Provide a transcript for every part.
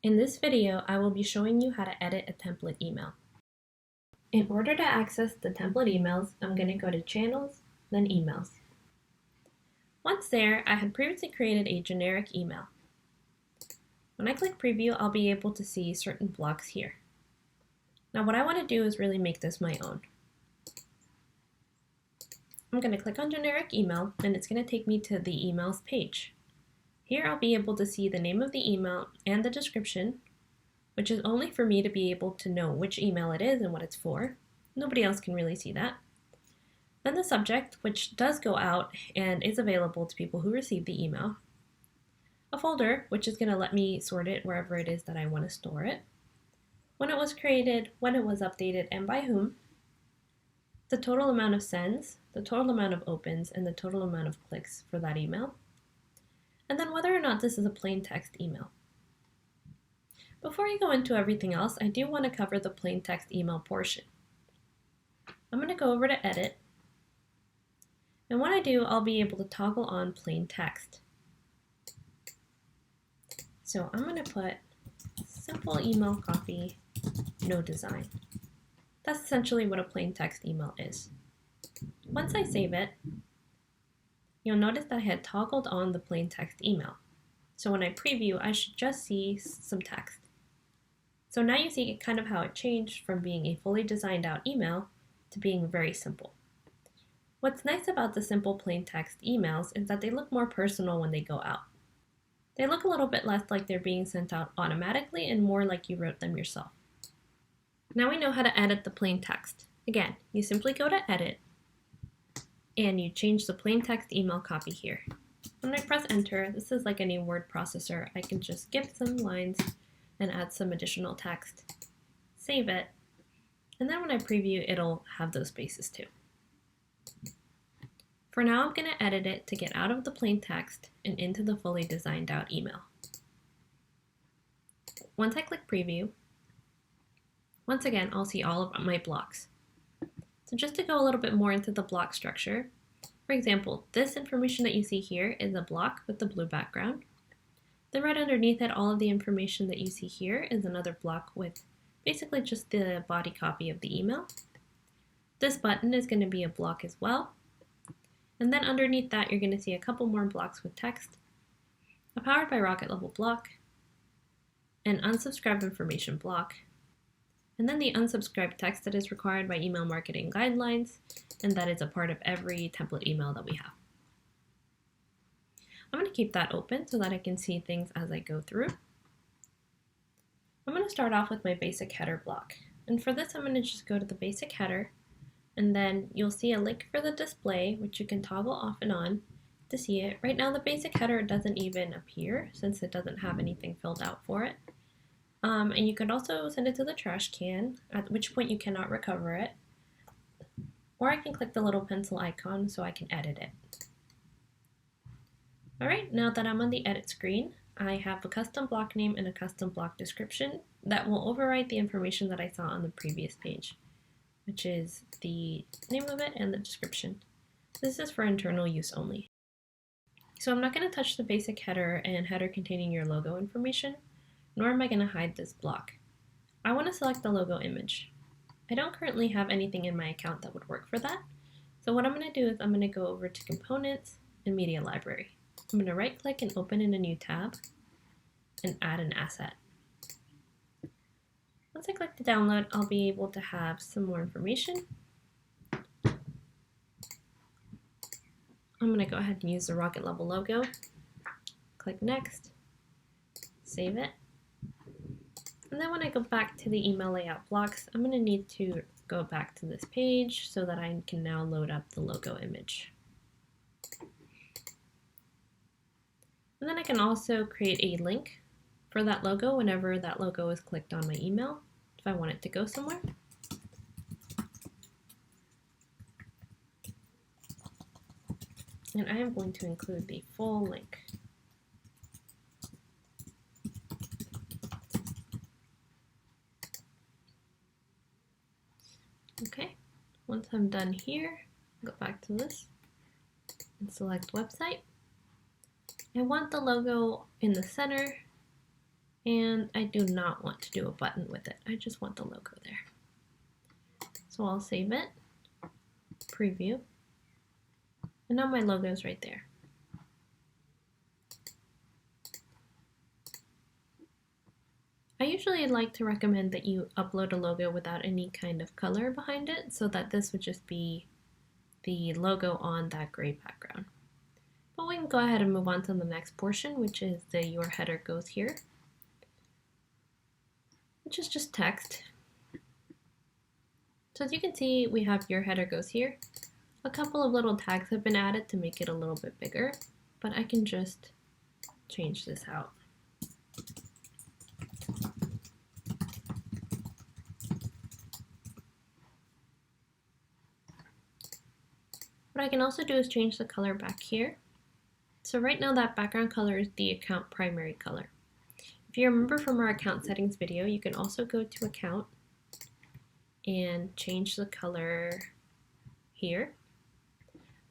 In this video, I will be showing you how to edit a template email. In order to access the template emails, I'm going to go to Channels, then Emails. Once there, I had previously created a generic email. When I click Preview, I'll be able to see certain blocks here. Now what I want to do is really make this my own. I'm going to click on Generic Email, and it's going to take me to the Emails page. Here I'll be able to see the name of the email and the description, which is only for me to be able to know which email it is and what it's for. Nobody else can really see that. Then the subject, which does go out and is available to people who receive the email. A folder, which is going to let me sort it wherever it is that I want to store it. When it was created, when it was updated, and by whom. The total amount of sends, the total amount of opens, and the total amount of clicks for that email. And then whether or not this is a plain text email. Before I go into everything else, I do want to cover the plain text email portion. I'm going to go over to Edit, and when I do, I'll be able to toggle on plain text. So I'm going to put simple email copy, no design. That's essentially what a plain text email is. Once I save it, you'll notice that I had toggled on the plain text email. So when I preview, I should just see some text. So now you see kind of how it changed from being a fully designed out email to being very simple. What's nice about the simple plain text emails is that they look more personal when they go out. They look a little bit less like they're being sent out automatically and more like you wrote them yourself. Now we know how to edit the plain text. Again, you simply go to Edit, and you change the plain text email copy here. When I press enter, this is like any word processor. I can just skip some lines and add some additional text, save it, and then when I preview, it'll have those spaces too. For now, I'm going to edit it to get out of the plain text and into the fully designed out email. Once I click preview, once again, I'll see all of my blocks. So just to go a little bit more into the block structure, for example, this information that you see here is a block with the blue background. Then right underneath it, all of the information that you see here is another block with basically just the body copy of the email. This button is going to be a block as well. And then underneath that, you're going to see a couple more blocks with text, a Powered by Rocket level block, an unsubscribed information block, and then the unsubscribed text that is required by email marketing guidelines, and that is a part of every template email that we have. I'm going to keep that open so that I can see things as I go through. I'm going to start off with my basic header block. And for this, I'm going to just go to the basic header, and then you'll see a link for the display, which you can toggle off and on to see it. Right now, the basic header doesn't even appear since it doesn't have anything filled out for it. And you could also send it to the trash can, at which point you cannot recover it. Or I can click the little pencil icon so I can edit it. Alright, now that I'm on the edit screen, I have a custom block name and a custom block description that will overwrite the information that I saw on the previous page, which is the name of it and the description. This is for internal use only. So I'm not going to touch the basic header and header containing your logo information, nor am I going to hide this block. I want to select the logo image. I don't currently have anything in my account that would work for that, so what I'm going to do is I'm going to go over to Components and Media Library. I'm going to right click and open in a new tab and add an asset. Once I click the download, I'll be able to have some more information. I'm going to go ahead and use the Rocket Level logo. Click Next, save it. And then when I go back to the email layout blocks, I'm going to need to go back to this page so that I can now load up the logo image. And then I can also create a link for that logo whenever that logo is clicked on my email, if I want it to go somewhere. And I am going to include the full link. Okay, once I'm done here, go back to this and select website. I want the logo in the center And I do not want to do a button with it. I just want the logo there. So I'll save it, preview, and now my logo is right there. I usually like to recommend that you upload a logo without any kind of color behind it so that this would just be the logo on that gray background. But we can go ahead and move on to the next portion, which is the your header goes here, which is just text. So as you can see, we have your header goes here. A couple of little tags have been added to make it a little bit bigger, but I can just change this out. What I can also do is change the color back here. So right now that background color is the account primary color. If you remember from our account settings video, you can also go to account and change the color here.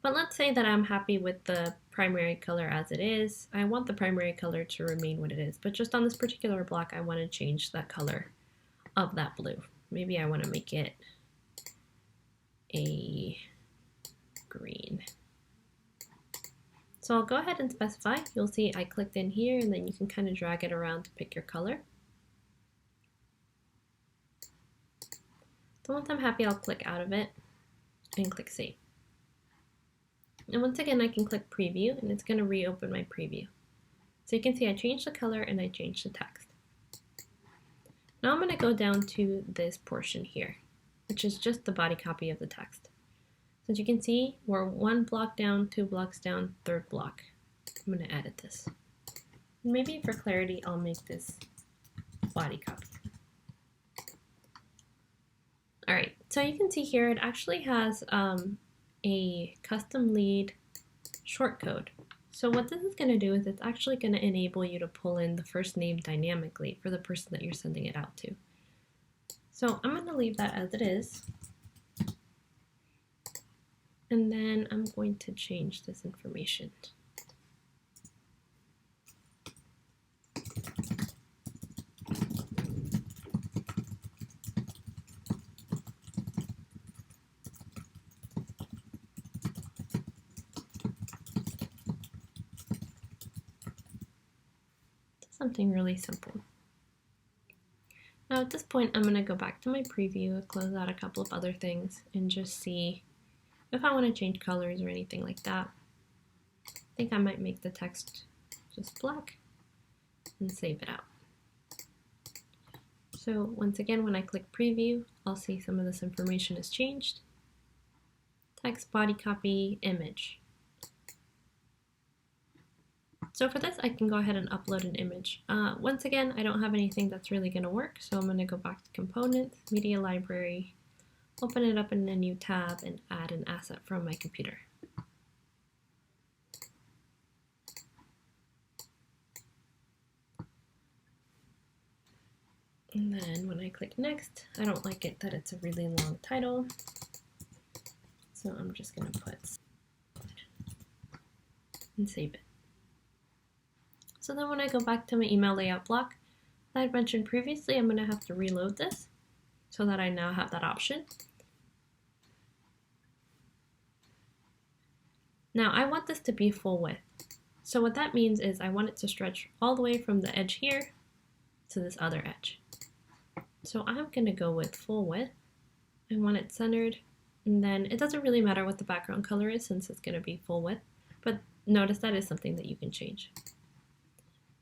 But let's say that I'm happy with the primary color as it is. I want the primary color to remain what it is, but just on this particular block, I want to change that color of that blue. Maybe I want to make it a green. So I'll go ahead and specify. You'll see I clicked in here and then you can kind of drag it around to pick your color. So once I'm happy, I'll click out of it and click save. And once again, I can click preview and it's going to reopen my preview. So you can see I changed the color and I changed the text. Now I'm going to go down to this portion here, which is just the body copy of the text. So as you can see, we're 1 block down, 2 blocks down, 3rd block. I'm going to edit this. Maybe for clarity, I'll make this body copy. All right, so you can see here it actually has a custom lead shortcode. So what this is going to do is it's actually going to enable you to pull in the first name dynamically for the person that you're sending it out to. So I'm going to leave that as it is. And then I'm going to change this information. Something really simple. Now at this point, I'm going to go back to my preview, close out a couple of other things, and just see if I want to change colors or anything like that. I think I might make the text just black and save it out. So once again, when I click preview, I'll see some of this information has changed. Text, body copy, image. So for this, I can go ahead and upload an image. Once again, I don't have anything that's really going to work, so I'm going to go back to Components, Media Library, open it up in a new tab, and add an asset from my computer. And then when I click Next, I don't like it that it's a really long title, so I'm just going to put and save it. So then when I go back to my email layout block that I mentioned previously, I'm going to have to reload this so that I now have that option. Now I want this to be full width. So what that means is I want it to stretch all the way from the edge here to this other edge. So I'm going to go with full width. I want it centered, and then it doesn't really matter what the background color is since it's going to be full width, but notice that is something that you can change.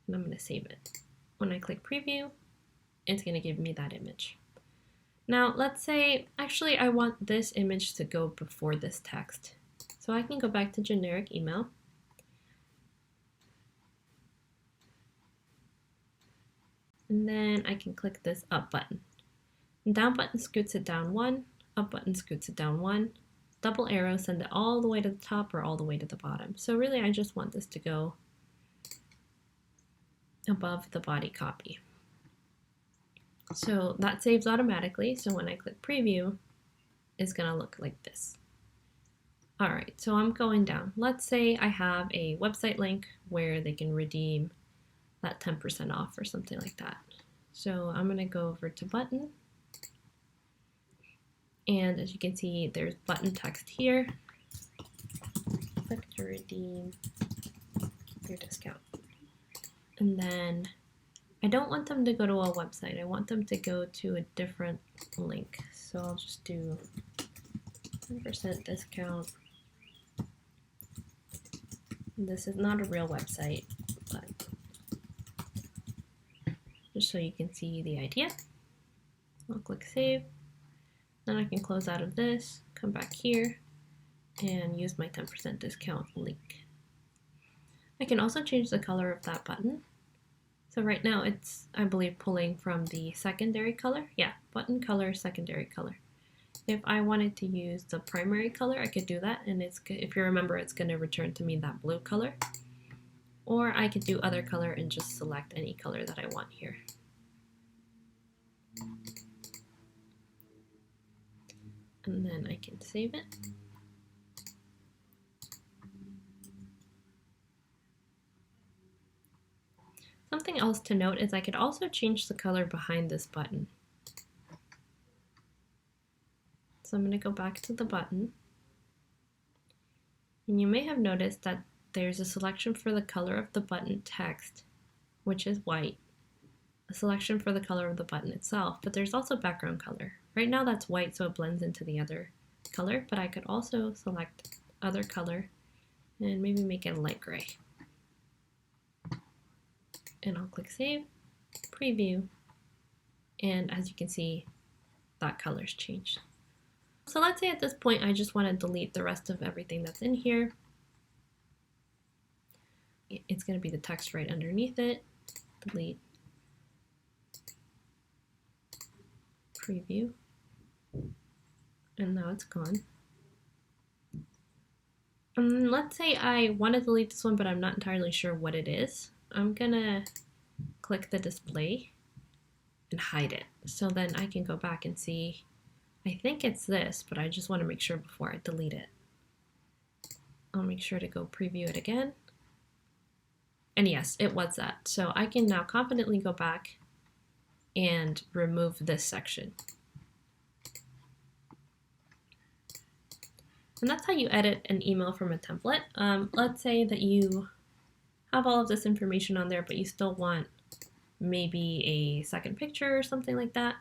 And I'm going to save it. When I click preview, it's going to give me that image. Now let's say, actually I want this image to go before this text. So I can go back to generic email. And then I can click this up button. And down button scoots it down 1, up button scoots it down 1, double arrow send it all the way to the top or all the way to the bottom. So really I just want this to go above the body copy. So that saves automatically, so when I click preview, it's going to look like this. Alright, so I'm going down. Let's say I have a website link where they can redeem that 10% off or something like that. So I'm going to go over to button. And as you can see, there's button text here. Click to redeem your discount. And then I don't want them to go to a website. I want them to go to a different link. So I'll just do 10% discount. This is not a real website, but just so you can see the idea. I'll click save. Then I can close out of this, come back here, and use my 10% discount link. I can also change the color of that button. So right now it's, I believe, pulling from the secondary color. Yeah, button color, secondary color. If I wanted to use the primary color, I could do that, and it's, if you remember, it's going to return to me that blue color. Or I could do other color and just select any color that I want here. And then I can save it. Something else to note is I could also change the color behind this button. So I'm going to go back to the button. And you may have noticed that there's a selection for the color of the button text, which is white. A selection for the color of the button itself, but there's also background color. Right now that's white, so it blends into the other color, but I could also select other color and maybe make it a light gray. And I'll click save, preview, and as you can see, that color's changed. So let's say at this point I just want to delete the rest of everything that's in here. It's going to be the text right underneath it. Delete, preview, and now it's gone. Let's say I want to delete this one, but I'm not entirely sure what it is. I'm gonna click the display and hide it. So then I can go back and see, I think it's this, but I just want to make sure before I delete it. I'll make sure to go preview it again. And yes, it was that. So I can now confidently go back and remove this section. And that's how you edit an email from a template. Let's say that you have all of this information on there, but you still want maybe a second picture or something like that.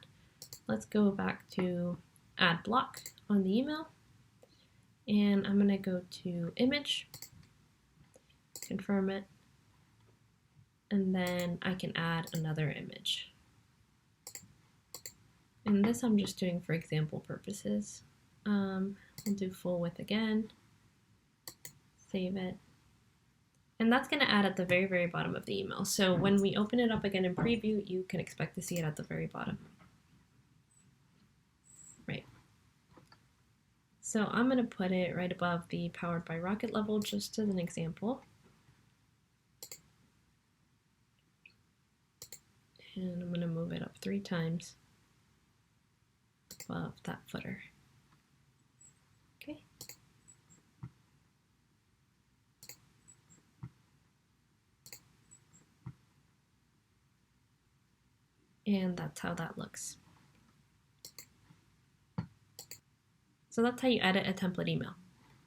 Let's go back to add block on the email. And I'm going to go to image, confirm it, and then I can add another image. And this I'm just doing for example purposes. I'll do full width again, save it. And that's going to add at the very, very bottom of the email. So when we open it up again in preview, you can expect to see it at the very bottom. Right. So I'm going to put it right above the Powered by Rocket level just as an example. And I'm going to move it up 3 times above that footer. Okay. And that's how that looks. So that's how you edit a template email.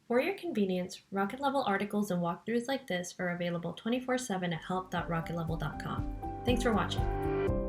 For your convenience, Rocket Level articles and walkthroughs like this are available 24/7 at help.rocketlevel.com. Thanks for watching.